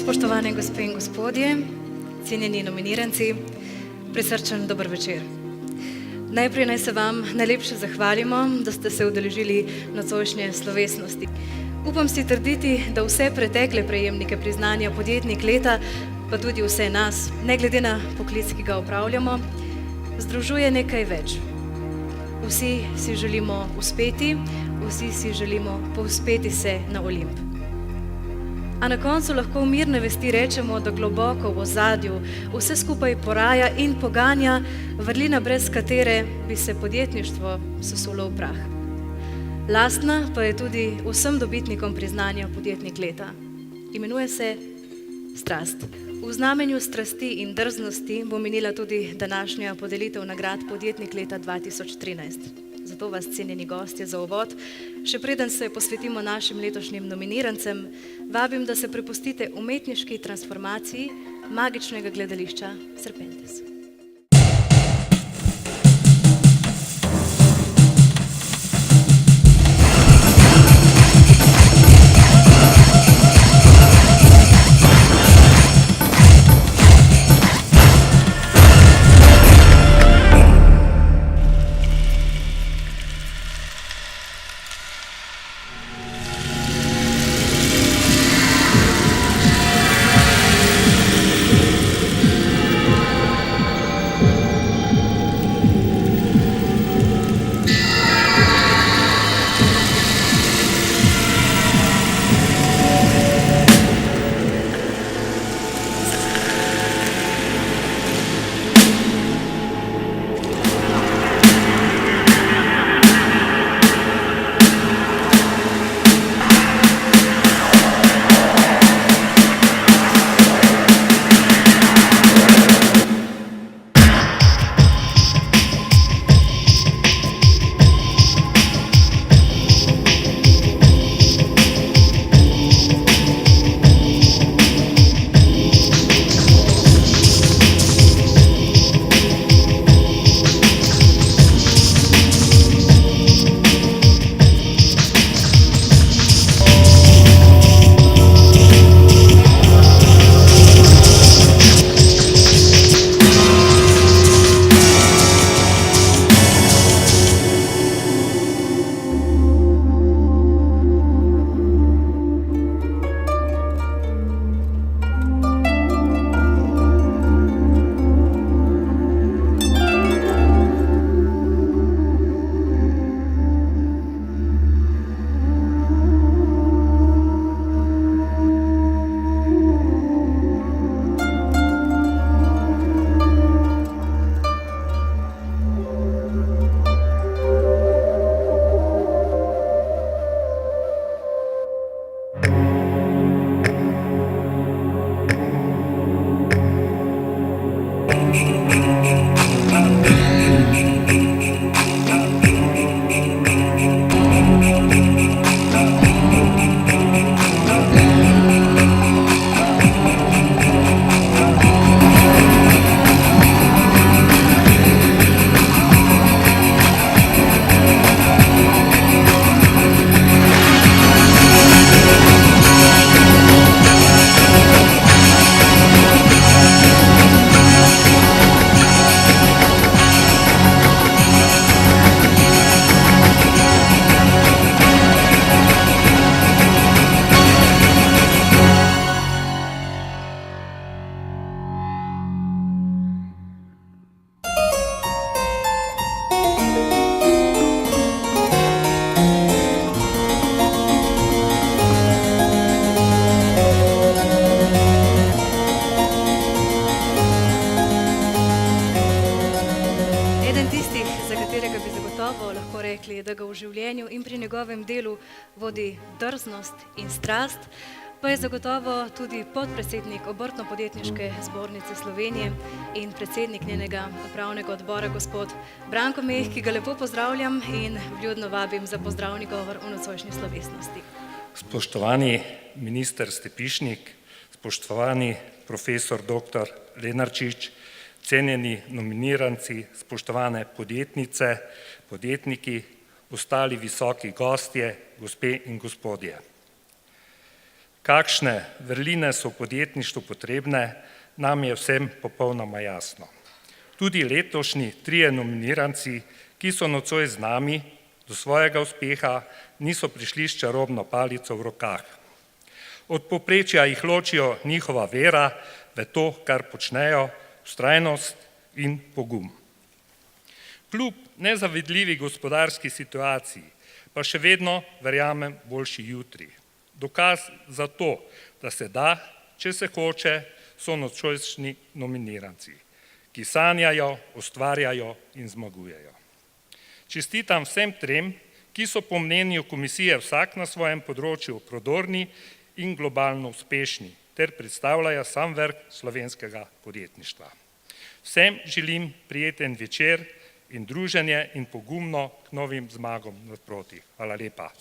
Spoštovane gospe in gospodje, cenjeni nominiranci, prisrčen dober večer. Najprej naj se vam najlepše zahvalimo, da ste se udeležili nocojšnje slovesnosti. Upam si trditi, da vse pretekle prejemnike priznanja podjetnik leta, pa tudi vse nas, ne glede na poklic, ki ga opravljamo, združuje nekaj več. Vsi si želimo uspeti, vsi si želimo povzpeti se na Olimp. A na koncu lahko v mirne vesti rečemo, da globoko v ozadju vse skupaj poraja in poganja vrlina, brez katere bi se podjetništvo sesulo v prah. Lastna pa je tudi vsem dobitnikom priznanja podjetnik leta. Imenuje se strast. V znamenju strasti in drznosti bo minila tudi današnja podelitev nagrad podjetnik leta 2013. Zato vas, cenjeni gostje, za uvod, še preden se posvetimo našim letošnjim nominirancem, vabim, da se prepustite umetniški transformaciji magičnega gledališča Serpentes. Da ga v življenju in pri njegovem delu vodi drznost in strast, pa je zagotovo tudi podpredsednik Obrtno-podjetniške zbornice Slovenije in predsednik njenega upravnega odbora, gospod Branko Meh, ki ga lepo pozdravljam in vljudno vabim za pozdravni govor v nocojšnji slovesnosti. Spoštovani minister Stepišnik, spoštovani profesor dr. Lenarčič, cenjeni nominiranci, spoštovane podjetnice, podjetniki, ostali visoki gostje, gospe in gospodje. Kakšne vrline so v podjetništvu potrebne, nam je vsem popolnoma jasno. Tudi letošnji trije nominiranci, ki so nocoj z nami, do svojega uspeha niso prišli s čarobno palico v rokah. Od povprečja jih ločijo njihova vera v to, kar počnejo, vztrajnost in pogum. Kljub nezavidljivi gospodarski situaciji pa še vedno verjamem boljši jutri. Dokaz za to, da se da, če se hoče, so nocojšnji nominiranci, ki sanjajo, ustvarjajo in zmagujejo. Čestitam vsem trem, ki so po mnenju komisije vsak na svojem področju prodorni in globalno uspešni ter predstavljajo sam vrh slovenskega podjetništva. Vsem želim prijeten večer in druženje in pogumno k novim zmagom nasproti. Hvala lepa.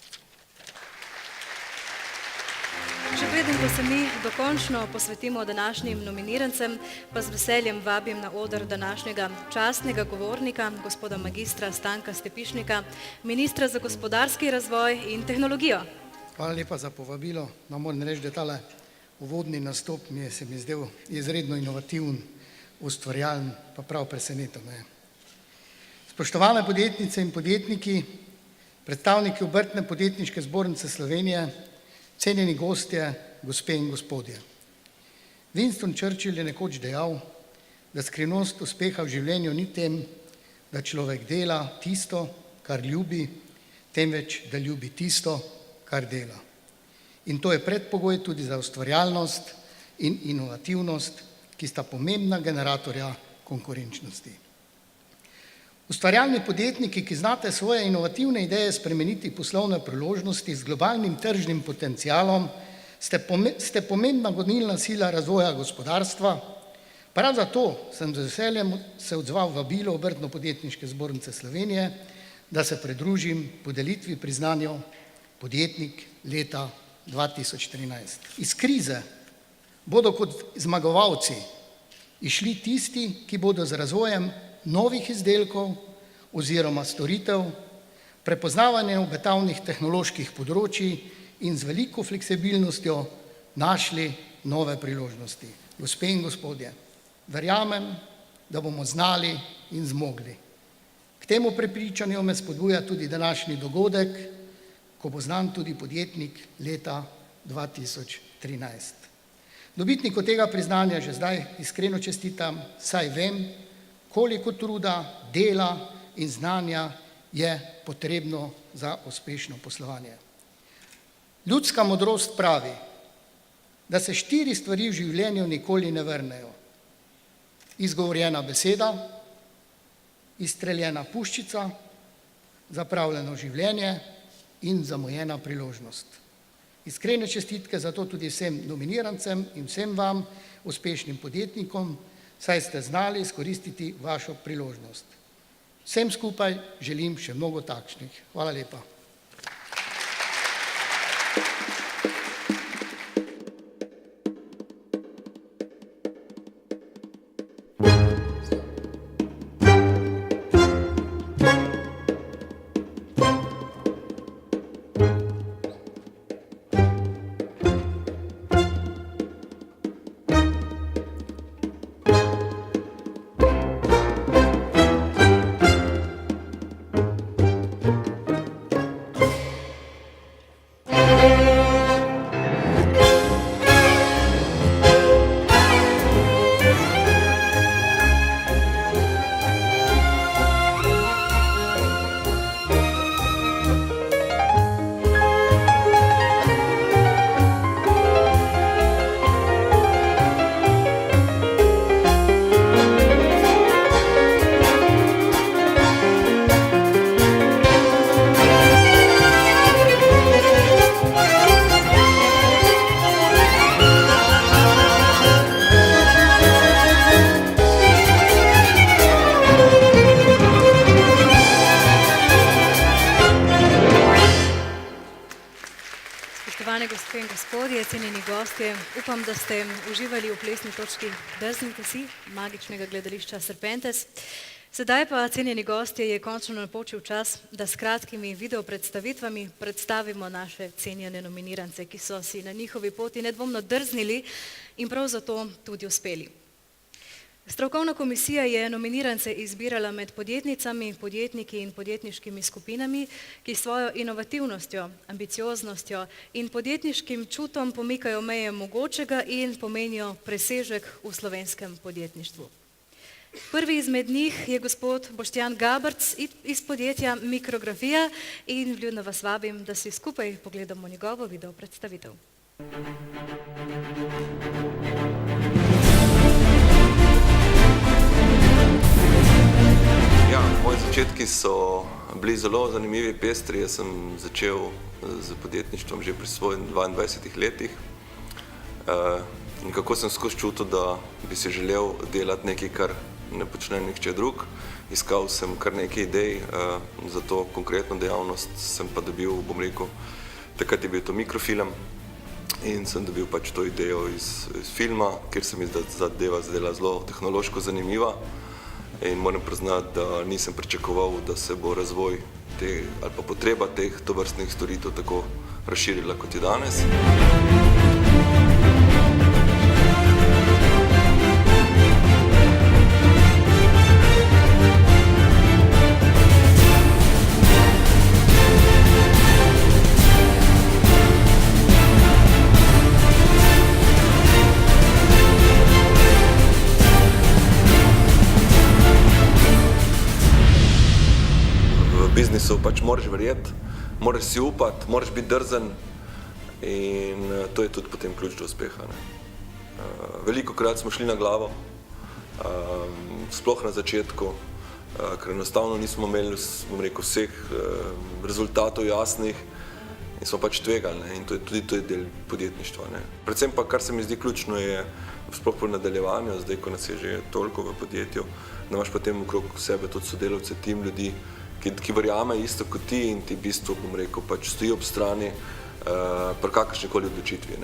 Še preden pa se mi dokončno posvetimo današnjim nominirancem, pa z veseljem vabim na oder današnjega častnega govornika, gospoda magistra Stanka Stepišnika, ministra za gospodarski razvoj in tehnologijo. Hvala lepa za povabilo. No, moram reči, da tale uvodni nastop se mi zdel izredno inovativen, ustvarjalen, pa prav presenetil me. Spoštovane podjetnice in podjetniki, predstavniki Obrtne podjetniške zbornice Slovenije, cenjeni gostje, gospe in gospodje. Winston Churchill je nekoč dejal, da skrivnost uspeha v življenju ni tem, da človek dela tisto, kar ljubi, temveč, da ljubi tisto, kar dela. In to je predpogoj tudi za ustvarjalnost in inovativnost, ki sta pomembna generatorja konkurenčnosti. Ustvarjalni podjetniki, ki znate svoje inovativne ideje spremeniti poslovne priložnosti z globalnim tržnim potencialom, ste pomembna gonilna sila razvoja gospodarstva. Prav zato sem z veseljem se odzval vabilo Obrtno-podjetniške zbornice Slovenije, da se pridružim podelitvi priznanja podjetnik leta 2013. Iz krize bodo kot zmagovalci išli tisti, ki bodo z razvojem novih izdelkov oziroma storitev, prepoznavanje obetavnih tehnoloških področij in z veliko fleksibilnostjo našli nove priložnosti. Gospe in gospodje, verjamem, da bomo znali in zmogli. K temu prepričanju me spodbuja tudi današnji dogodek, ko bo znan tudi podjetnik leta 2013. Dobitniku tega priznanja že zdaj iskreno čestitam, saj vem, koliko truda, dela in znanja je potrebno za uspešno poslovanje. Ljudska modrost pravi, da se 4 stvari v življenju nikoli ne vrnejo. Izgovorjena beseda, izstreljena puščica, zapravljeno življenje in zamujena priložnost. Iskrene čestitke zato tudi vsem nominirancem in vsem vam, uspešnim podjetnikom, saj ste znali izkoristiti vašo priložnost. Vsem skupaj želim še mnogo takšnih. Hvala lepa. Spoštovane gospe in gospodje, cenjeni gostje, upam, da ste uživali v plesni točki Drznite si, magičnega gledališča Serpentes. Sedaj pa, cenjeni gostje, je končno napočil čas, da s kratkimi video predstavitvami predstavimo naše cenjene nominirance, ki so si na njihovi poti nedvomno drznili in prav zato tudi uspeli. Strokovna komisija je nominirance izbirala med podjetnicami, podjetniki in podjetniškimi skupinami, ki svojo inovativnostjo, ambicioznostjo in podjetniškim čutom pomikajo meje mogočega in pomenijo presežek v slovenskem podjetništvu. Prvi izmed njih je gospod Boštjan Gabrc iz podjetja Mikrografija in vljudno vas vabim, da si skupaj pogledamo njegovo video predstavitev. Ja, moji začetki so bili zelo zanimivi, pestri. Jaz sem začel z podjetništvom že pri svojih 22 letih. In kako sem skozi čutil, da bi si želel delati nekaj, kar ne počne nihče drug. Iskal sem kar nekaj idej za to konkretno dejavnost, sem pa dobil, bom rekel, takrat je bil to mikrofilm in sem dobil pač to idejo iz filma, kjer se mi zadeva zdela zelo tehnološko zanimiva. In moram priznati, da nisem pričakoval, da se bo razvoj ali pa potreba teh tovrstnih storitev tako razširila, kot je danes. V biznisu pač moraš verjeti, moraš si upati, moraš biti drzen in to je tudi potem ključ do uspeha. Velikokrat smo šli na glavo, sploh na začetku, ker enostavno nismo imeli, bom rekel, vseh rezultatov jasnih in smo pač tvegali in tudi to je del podjetništva. Predvsem pa, kar se mi zdi ključno, je sploh po nadaljevanju, zdaj, ko nas je že toliko v podjetju, da imaš potem okrog sebe tudi sodelavce, tim ljudi, ki verjame isto kot ti in ti v bistvu, bom rekel, pač stoji ob strani pri kakršnikoli odločitvi.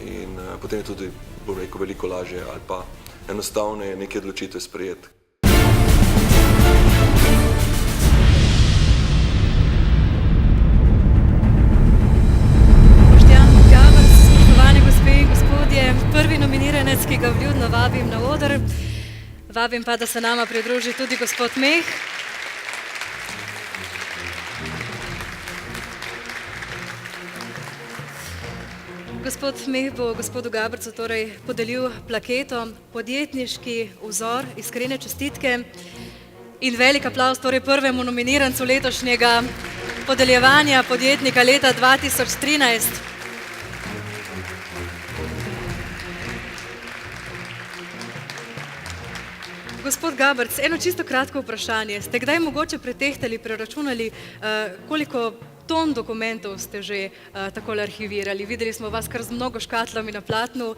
In potem je tudi, bom rekel, veliko lažje ali pa enostavneje neke odločitve sprejeti. Boštjan Gabrc, spoštovane gospe in gospodje, prvi nominiranec, ki ga vljudno vabim na oder. Vabim pa, da se nama pridruži tudi gospod Meh. Gospod Meh bo gospodu Gabrcu torej podelil plaketo, podjetniški vzor, iskrene čestitke in velik aplavz torej prvemu nominirancu letošnjega podeljevanja podjetnika leta 2013. Gospod Gabrc, eno čisto kratko vprašanje. Ste kdaj mogoče pretehtali, preračunali, koliko ton dokumentov ste že takole arhivirali? Videli smo vas kar z mnogo škatlami na platnu.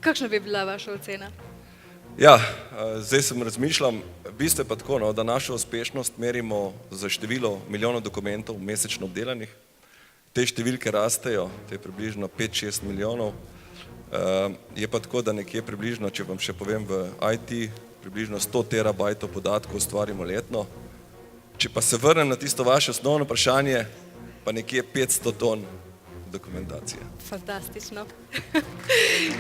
Kakšna bi bila vaša ocena? Ja, zdaj sem razmišljam, v bistvu je pa tako, da našo uspešnost merimo za število milijonov dokumentov mesečno obdelanih. Te številke rastejo, to je približno 5-6 milijonov. Je pa tako, da nekje približno, če vam še povem, v IT, približno 100 terabajtov podatkov ustvarimo letno. Če pa se vrnem na tisto vaše osnovno vprašanje, pa nekje 500 ton dokumentacije. Fantastično.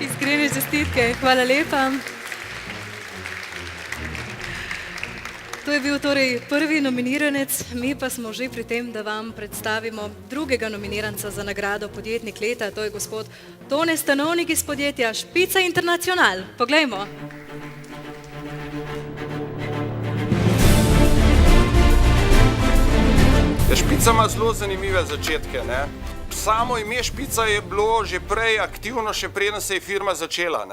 Iskrene čestitke, hvala lepa. To je bil torej prvi nominiranec, mi pa smo že pri tem, da vam predstavimo drugega nominiranca za nagrado Podjetnik leta, to je gospod Tone Stanovnik iz podjetja Špica International. Poglejmo. Špica ima zelo zanimive začetke. Samo ime Špica je bilo že prej aktivno, še preden se je firma začela.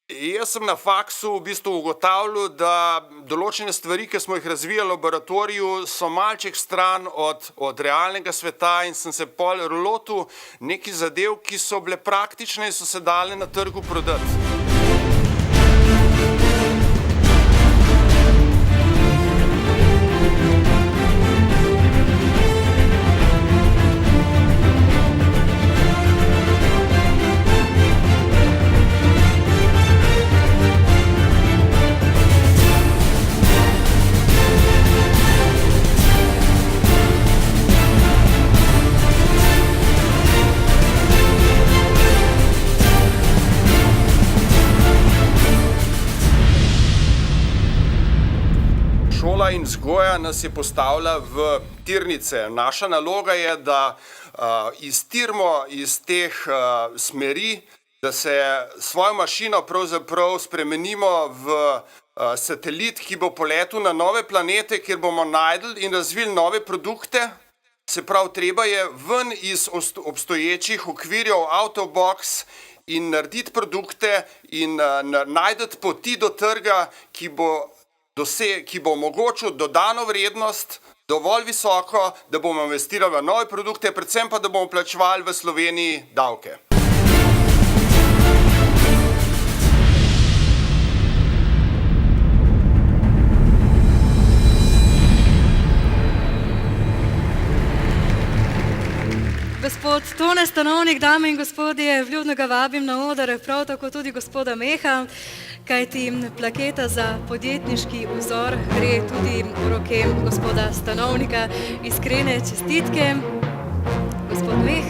Jaz sem na faksu v bistvu ugotavljal, da določene stvari, ki smo jih razvijali v laboratoriju, so malček stran od realnega sveta in sem se pol lotil nekih zadev, ki so bile praktične in so se dale na trgu prodati. vzgoja nas je postavila v tirnice. Naša naloga je, da iztirimo iz teh smeri, da se svojo mašino pravzaprav spremenimo v satelit, ki bo poletel na nove planete, kjer bomo najdli in razvili nove produkte. Se pravi, treba je ven iz obstoječih okvirjev out of box in narediti produkte in najdeti poti do trga, ki bo omogočil dodano vrednost dovolj visoko, da bomo investirali v nove produkte, predvsem pa, da bomo plačevali v Sloveniji davke. Gospod Tone Stanovnik, dame in gospodje, vljudno ga vabim na oder, prav tako tudi gospoda Meha, kajti plaketa za podjetniški vzor gre tudi v roke gospoda Stanovnika. Iskrene čestitke, gospod Meh.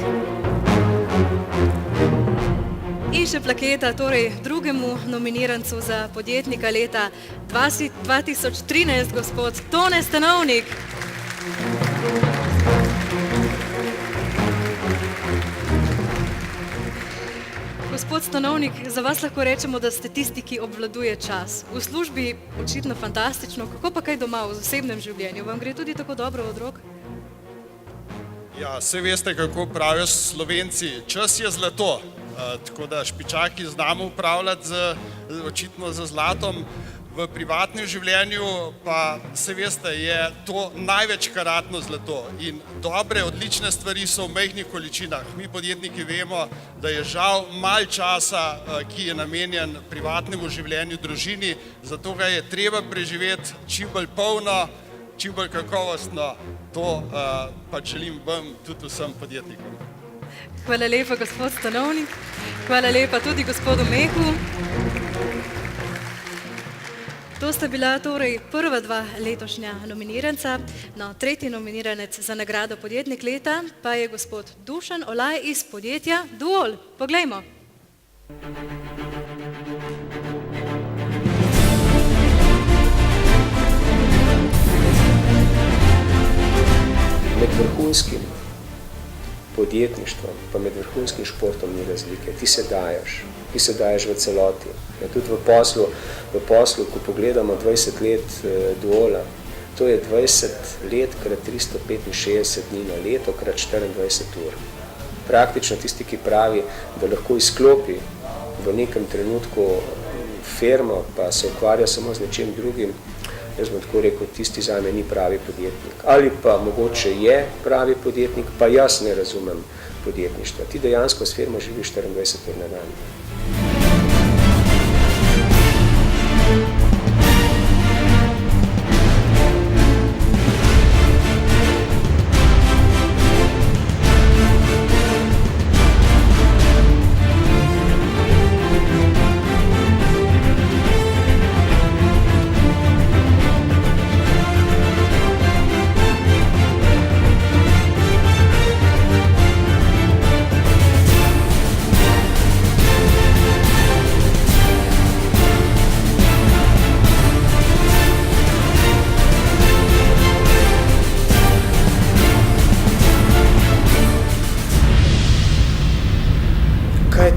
In še plaketa torej drugemu nominirancu za podjetnika leta 2013, gospod Tone Stanovnik. Gospod Stanovnik, za vas lahko rečemo, da ste tisti, ki obvladuje čas. V službi očitno fantastično, kako pa kaj doma v zasebnem življenju? Vam gre tudi tako dobro od rok? Ja, saj veste, kako pravijo Slovenci, čas je zlato, tako da špičaki znamo upravljati očitno z zlatom. V privatnem življenju pa, se veste, je to največkratno zlato in dobre, odlične stvari so v majhnih količinah. Mi podjetniki vemo, da je žal malo časa, ki je namenjen privatnemu življenju, družini, zato ga je treba preživeti čim bolj polno, čim bolj kakovostno. To pa želim vam tudi vsem podjetnikom. Hvala lepa, gospod Stanovnik. Hvala lepa tudi gospodu Mehu. To sta bila torej prva dva letošnja nominiranca. No, tretji nominiranec za nagrado Podjetnik leta pa je gospod Dušan Olaj iz podjetja Duol. Poglejmo. Med vrhunskim podjetništvom pa med vrhunskim športom ni razlike. Ti se daješ v celoti. Ja, tudi v poslu, ko pogledamo 20 let Duola, to je 20 let krat 365 dni na leto krat 24 ur. Praktično tisti, ki pravi, da lahko izklopi v nekem trenutku firmo, pa se ukvarja samo z nečim drugim, jaz bom tako rekel, tisti zame ni pravi podjetnik. Ali pa mogoče je pravi podjetnik, pa jaz ne razumem podjetništva. Ti dejansko s firmo živiš 24 ur na dan.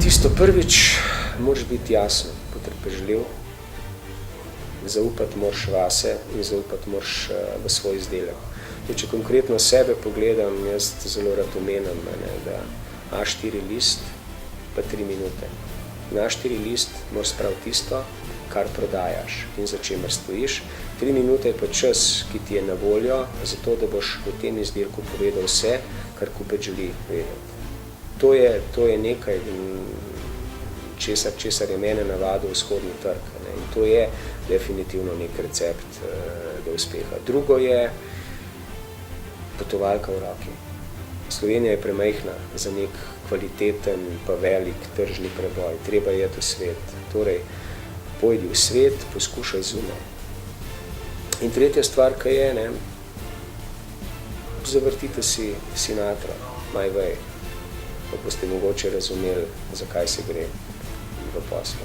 Tisto prvič, moraš biti jasno, potrpežljiv, zaupati moraš vase in zaupati moraš v svoj izdelek. Če konkretno sebe pogledam, jaz zelo rad omenim, da A4 list pa 3 minute. Na A4 list moraš spraviti tisto, kar prodajaš in za čemer stojiš. 3 minute je pa čas, ki ti je na voljo, zato da boš v tem izdelku povedal vse, kar kupec želi vedeti. To je nekaj, česar je mene navadil vzhodni trg. In to je definitivno nek recept do uspeha. Drugo je potovalka v roki. Slovenija je premajhna za nek kvaliteten pa velik tržni preboj. Treba je v svet. Torej, pojdi v svet, poskušaj zunaj. In tretja stvar, kaj je, zavrtite si Sinatra, My Way. Pa boste mogoče razumeli, zakaj se gre v poslu.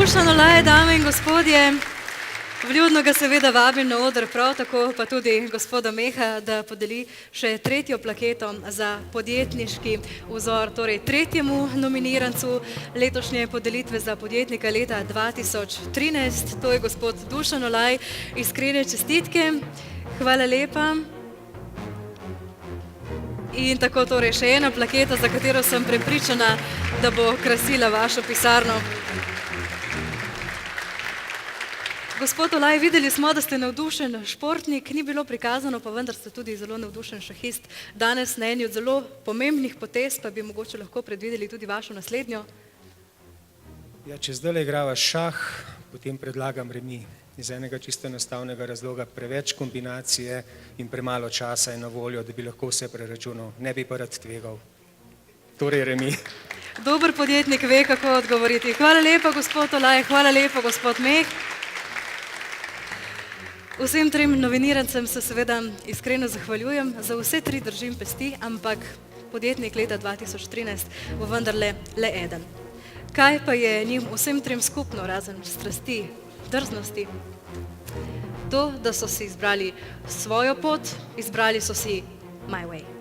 Dušan Olaj, dame in gospodje, vljudno ga seveda vabim na oder, prav tako pa tudi gospoda Meha, da podeli še tretjo plaketo za podjetniški vzor, torej tretjemu nominirancu letošnje podelitve za podjetnika leta 2013, to je gospod Dušan Olaj. Iskrene čestitke, hvala lepa. In tako torej še ena plaketa, za katero sem prepričana, da bo krasila vašo pisarno. Gospod Olaj, videli smo, da ste navdušen športnik, ni bilo prikazano, pa vendar ste tudi zelo navdušen šahist. Danes na eni od zelo pomembnih potez, pa bi mogoče lahko predvideli tudi vašo naslednjo. Ja, če zdaj igrava šah, potem predlagam remi. Iz enega čisto enostavnega razloga, preveč kombinacije in premalo časa je na voljo, da bi lahko vse preračunal. Ne bi pa rad tvegal. Torej remi. Dober podjetnik ve, kako odgovoriti. Hvala lepa, gospod Olaj, hvala lepa, gospod Meh. Vsem trem nominirancem se seveda iskreno zahvaljujem, za vse tri držim pesti, ampak podjetnik leta 2013 bo vendarle le eden. Kaj pa je njim vsem trem skupno, razen strasti, drznosti? To, da so si izbrali svojo pot, izbrali so si My Way.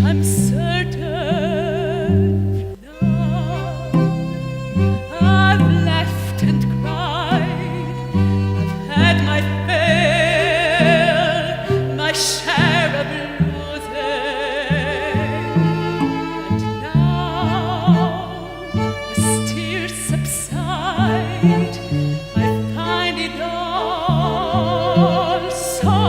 I'm certain now I've left and cried, I've had my fill, my share of losing, and now as tears subside, I find it all so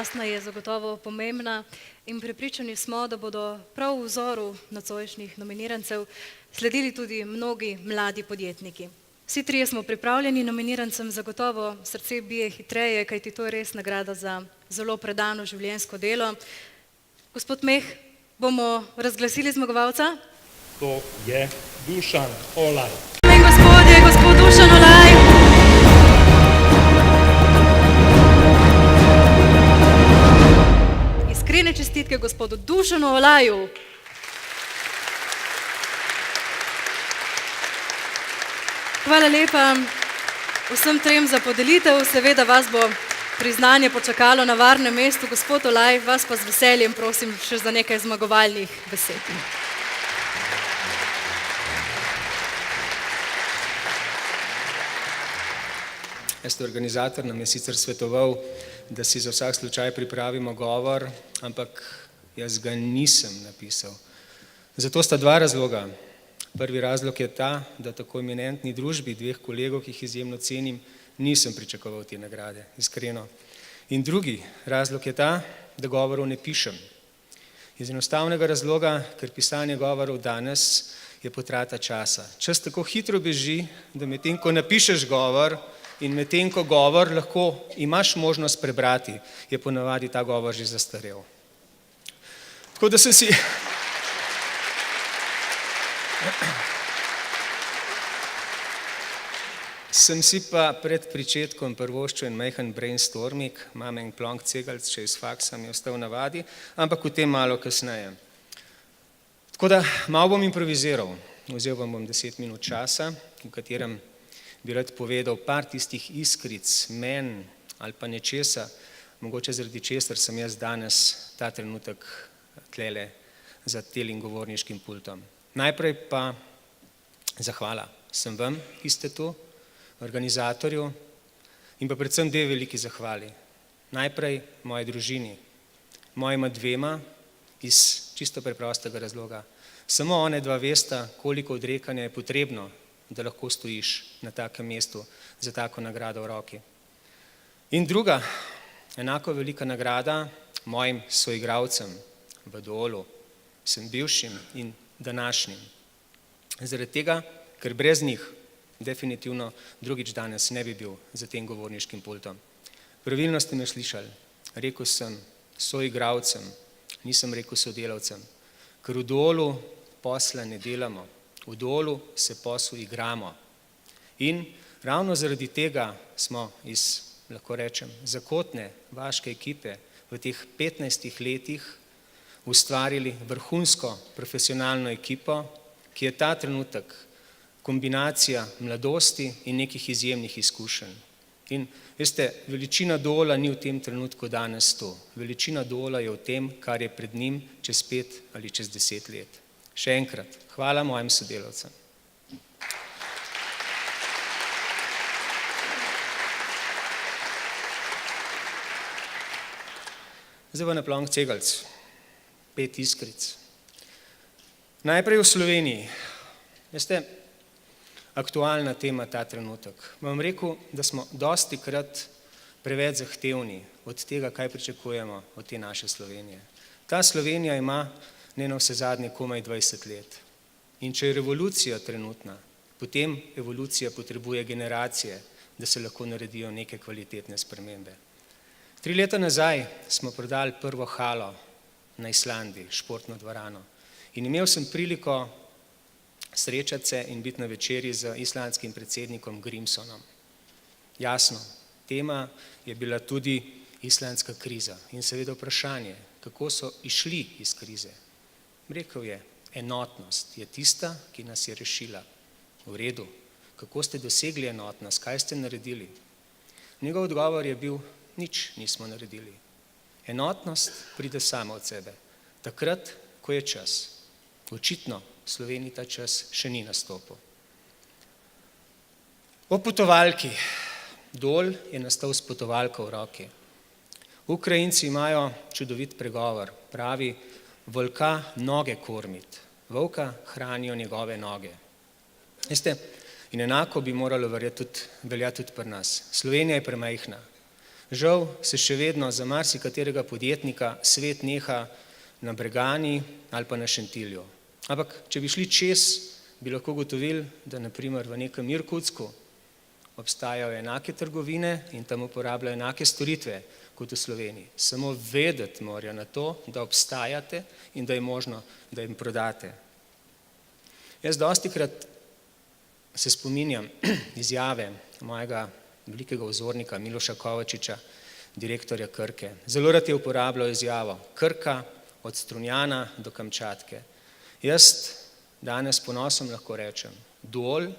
lastna je zagotovo pomembna in prepričani smo, da bodo prav v vzoru nocojšnjih nominirancev sledili tudi mnogi mladi podjetniki. Vsi trije smo pripravljeni, nominirancem zagotovo srce bije hitreje, kajti to je res nagrada za zelo predano življenjsko delo. Gospod Meh, bomo razglasili zmagovalca? To je Dušan Olaj. Dame in gospodje, gospod Dušan Olaj. Iskrene čestitke gospodu Dušanu Olaju. Hvala lepa vsem trem za podelitev, seveda vas bo priznanje počakalo na varnem mestu. Gospod Olaj, vas pa z veseljem prosim še za nekaj zmagovalnih besed. Organizator nam je sicer svetoval, da si za vsak slučaj pripravimo govor, ampak jaz ga nisem napisal. Zato sta dva razloga. Prvi razlog je ta, da tako eminentni družbi dveh kolegov, ki jih izjemno cenim, nisem pričakoval te nagrade, iskreno. In drugi razlog je ta, da govorov ne pišem. Iz enostavnega razloga, ker pisanje govorov danes je potrata časa. Čas tako hitro beži, da medtem, ko napišeš govor in medtem, ko govor lahko imaš možnost prebrati, je ponavadi ta govor že zastarel. Tako da sem si pa pred pričetkom privoščil en majhen brainstorming, imam en plonk cegelc, še iz faksa mi je ostal navadi, ampak o tem malo kasneje. Tako da malo bom improviziral, vzel vam bom 10 minut časa, v katerem bi rad povedal par tistih iskric, men ali pa nečesa, mogoče zaradi česar sem jaz danes ta trenutek tlele za telim govorniškim pultom. Najprej pa zahvala sem vam, ki ste tu, organizatorju in pa predvsem dve veliki zahvali. Najprej moji družini, mojima dvema iz čisto preprostega razloga. Samo one dva vesta, koliko odrekanja je potrebno, da lahko stojiš na takem mestu za tako nagrado v roki. In druga, enako velika nagrada mojim soigralcem v Dolu, sem bivšim in današnjim. Zaradi tega, ker brez njih definitivno drugič danes ne bi bil za tem govorniškim pultom. Pravilno ste me slišali, rekel sem soigralcem, nisem rekel sodelavcem, ker v Dolu posla ne delamo, v Dolu se poslu igramo. In ravno zaradi tega smo iz, lahko rečem, zakotne vaške ekipe v teh 15 letih ustvarili vrhunsko profesionalno ekipo, ki je ta trenutek kombinacija mladosti in nekih izjemnih izkušenj. In veste, veličina Dola ni v tem trenutku danes tu. Veličina Dola je v tem, kar je pred njim čez 5 ali čez 10 let. Še enkrat, hvala mojim sodelavcem. Zdaj pa na plonk cegelc, 5 iskric. Najprej v Sloveniji. Veste, aktualna tema ta trenutek. Vam rekel, da smo dostikrat preveč zahtevni od tega, kaj pričakujemo od te naše Slovenije. Ta Slovenija ima ne na vse zadnje komaj 20 let. In če je revolucija trenutna, potem evolucija potrebuje generacije, da se lahko naredijo neke kvalitetne spremembe. 3 leta nazaj smo prodali prvo halo na Islandiji, športno dvorano. In imel sem priliko srečati se in biti na večerji z islandskim predsednikom Grimsonom. Jasno, tema je bila tudi islandska kriza in seveda vprašanje, kako so išli iz krize. Rekel je, enotnost je tista, ki nas je rešila. V redu, kako ste dosegli enotnost, kaj ste naredili? Njegov odgovor je bil, nič nismo naredili. Enotnost pride sama od sebe, takrat, ko je čas. Očitno v Sloveniji ta čas še ni nastopil. O potovalki. Dol je nastal s potovalko v roki. Ukrajinci imajo čudovit pregovor, pravi, volka noge kormit, volka hranijo njegove noge. Veste, in enako bi moralo veljati tudi pri nas. Slovenija je premajhna. Žal se še vedno za marsikaterega podjetnika svet neha na Bregani ali pa na Šentilju. Ampak, če bi šli čez, bi lahko ugotovili, da naprimer v nekem Irkutsku obstajajo enake trgovine in tam uporabljajo enake storitve kot v Sloveniji. Samo vedeti morajo na to, da obstajate in da je možno, da jim prodate. Jaz dostikrat se spominjam izjave mojega velikega vzornika Miloša Kovačiča, direktorja Krke. Zelo rad je uporabljal izjavo Krka od Strunjana do Kamčatke. Jaz danes ponosom lahko rečem, Dol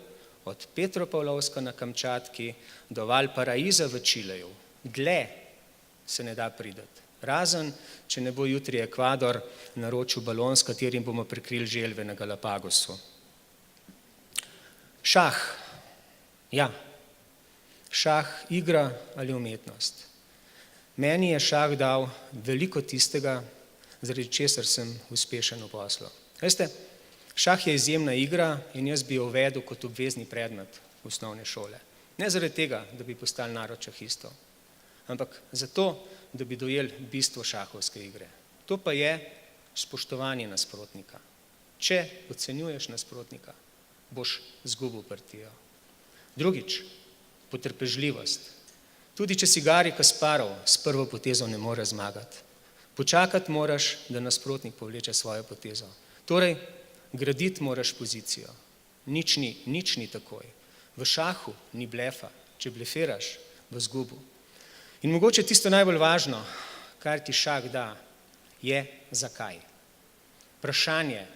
od Petropavlovska na Kamčatki do Valparaiza v Čileju. Dlje se ne da prideti. Razen, če ne bo jutri Ekvador naročil balon, s katerim bomo prekrili želve na Galapagosu. Šah. Ja. Šah, igra ali umetnost. Meni je šah dal veliko tistega, zaradi česar sem uspešen v poslu. Veste, šah je izjemna igra in jaz bi jo uvedel kot obvezni predmet osnovne šole. Ne zaradi tega, da bi postali narod šahistov, ampak zato, da bi dojeli bistvo šahovske igre. To pa je spoštovanje nasprotnika. Če ocenjuješ nasprotnika, boš izgubil partijo. Drugič, potrpežljivost. Tudi če si Garri Kasparov s prvo potezo ne more zmagati. Počakati moraš, da nasprotnik povleče svojo potezo. Torej, graditi moraš pozicijo. Nič ni takoj. V šahu ni blefa. Če blefiraš, bo izgubil. In mogoče tisto najbolj važno, kar ti šah da, je zakaj. Vprašanje,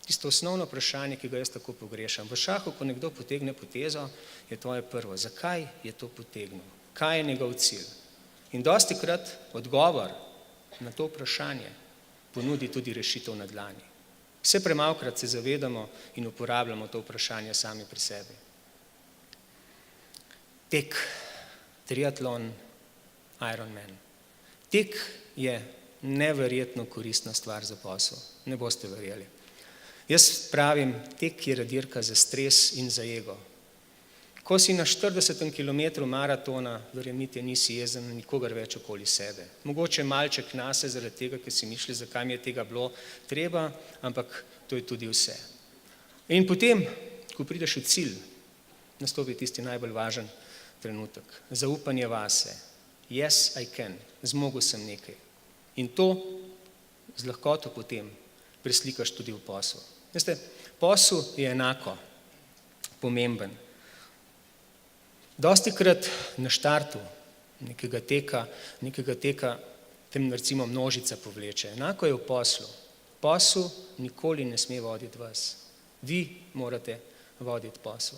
tisto osnovno vprašanje, ki ga jaz tako pogrešam. V šahu, ko nekdo potegne potezo, je tvoje prvo. Zakaj je to potegnil? Kaj je njegov cilj? In dostikrat odgovor na to vprašanje ponudi tudi rešitev na dlani. Vse premalokrat se zavedamo in uporabljamo to vprašanje sami pri sebi. Tek, triatlon, Ironman. Tek je neverjetno koristna stvar za posel. Ne boste verjeli. Jaz pravim, tek je dirka za stres in za ego. Ko si na 40 km maratona, verjemite, nisi jezen na nikogar več okoli sebe. Mogoče malček nase zaradi tega, ker si mišli, zakaj mi je tega bilo treba, ampak to je tudi vse. In potem, ko prideš v cilj, nastopi tisti najbolj važen trenutek. Zaupanje vase. Yes, I can. Zmogel sem nekaj. In to z lahkoto potem preslikaš tudi v posel. Veste, posel je enako pomemben. Dostikrat na štartu nekega teka tem recimo množica povleče. Enako je v poslu. Posel nikoli ne sme voditi vas. Vi morate voditi posel.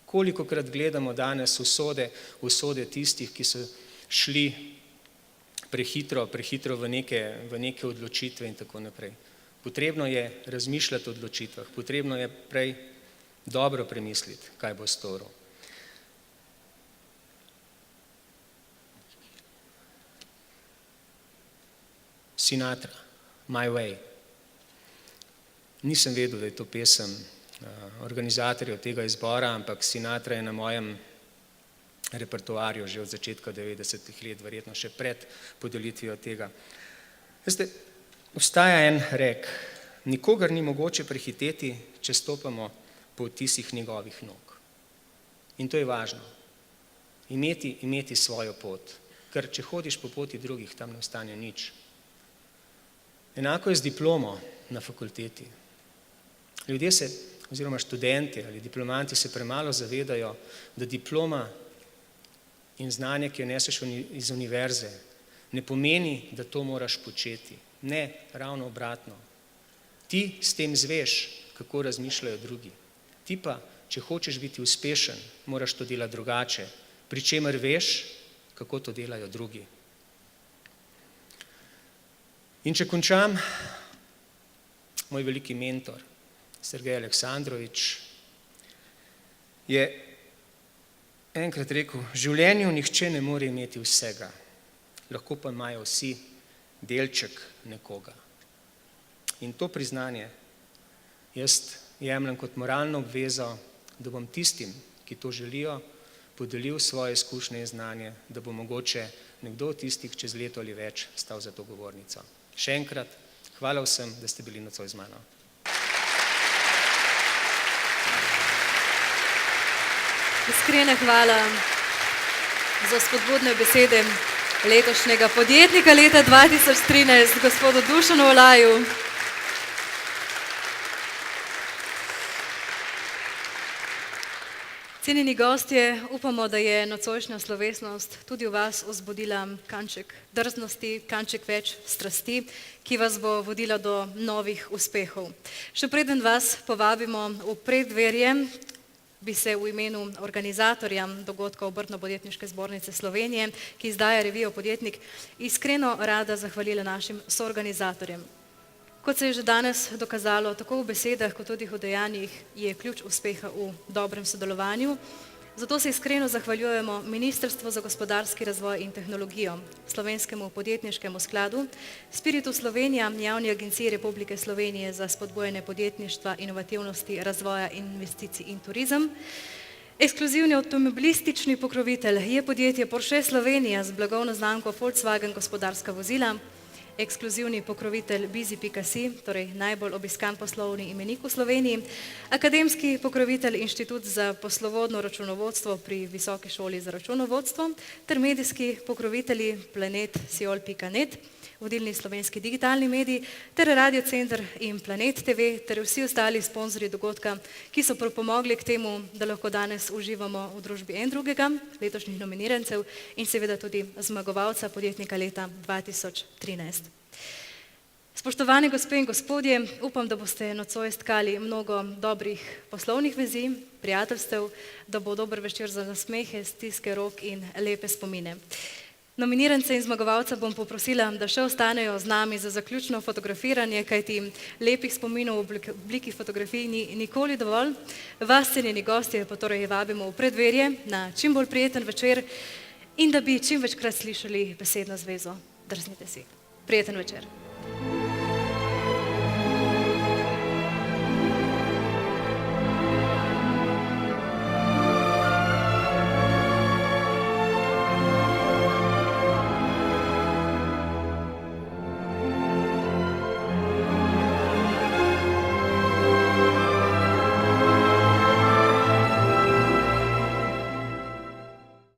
Kolikokrat gledamo danes usode tistih, ki so šli prehitro v neke odločitve in tako naprej. Potrebno je razmišljati o odločitvah, potrebno je prej dobro premisliti, kaj bo storil. Sinatra, My Way. Nisem vedel, da je to pesem organizatorjev tega izbora, ampak Sinatra je na mojem repertoarju že od začetka 90-ih let, verjetno še pred podelitvijo tega. Veste, obstaja en rek, nikogar ni mogoče prehiteti, če stopamo po odtisih njegovih nog. In to je važno. Imeti svojo pot, ker če hodiš po poti drugih, tam ne ostane nič. Enako je z diplomo na fakulteti. Ljudje se, oziroma študenti ali diplomanti se premalo zavedajo, da diploma in znanje, ki jo neseš iz univerze, ne pomeni, da to moraš početi. Ne, ravno obratno. Ti s tem zveš, kako razmišljajo drugi. Ti pa, če hočeš biti uspešen, moraš to delati drugače, pri čemer veš, kako to delajo drugi. In če končam, moj veliki mentor, Sergej Aleksandrovič, je enkrat rekel, v življenju nihče ne more imeti vsega, lahko pa imajo vsi delček nekoga. In to priznanje jaz jemljem kot moralno obvezo, da bom tistim, ki to želijo, podelil svoje izkušnje in znanje, da bo mogoče nekdo od tistih čez leto ali več stal za to govornico. Še enkrat, hvala vsem, da ste bili nocoj z mano. Iskrene hvala za spodbudne besede letošnjega podjetnika leta 2013, gospodu Dušanu Olaju. Cenjeni gostje, upamo, da je nocojšnja slovesnost tudi v vas vzbudila kanček drznosti, kanček več strasti, ki vas bo vodila do novih uspehov. Še preden vas povabimo v preddverje, bi se v imenu organizatorja dogodka Obrtno-podjetniške zbornice Slovenije, ki izdaja revijo Podjetnik, iskreno rada zahvalila našim soorganizatorjem. Kot se je že danes dokazalo, tako v besedah, kot tudi v dejanjih, je ključ uspeha v dobrem sodelovanju. Zato se iskreno zahvaljujemo Ministrstvu za gospodarski razvoj in tehnologijo, Slovenskemu podjetniškemu skladu, Spiritu Slovenija, Javni agenciji Republike Slovenije za spodbujanje podjetništva, inovativnosti, razvoja, investicij in turizem. Ekskluzivni avtomobilistični pokrovitelj je podjetje Porsche Slovenija z blagovno znamko Volkswagen gospodarska vozila, ekskluzivni pokrovitelj Bizi.si, torej najbolj obiskan poslovni imenik v Sloveniji, akademski pokrovitelj Inštitut za poslovodno računovodstvo pri Visoki šoli za računovodstvo ter medijski pokrovitelji Planet, Siol.net, vodilni slovenski digitalni mediji ter Radio Center in Planet TV ter vsi ostali sponzorji dogodka, ki so pripomogli k temu, da lahko danes uživamo v družbi en drugega, letošnjih nominirancev in seveda tudi zmagovalca podjetnika leta 2013. Spoštovani gospe in gospodje, upam, da boste nocoj stkali mnogo dobrih poslovnih vezi, prijateljstev, da bo dober večer za nasmehe, stiske rok in lepe spomine. Nominirance in zmagovalca bom poprosila, da še ostanejo z nami za zaključno fotografiranje, kajti lepih spominov v obliki fotografij ni nikoli dovolj. Vas, cenjeni gostje, pa torej vabimo v predverje na čim bolj prijeten večer in da bi čim večkrat slišali besedno zvezo. Drznite si. Prijeten večer.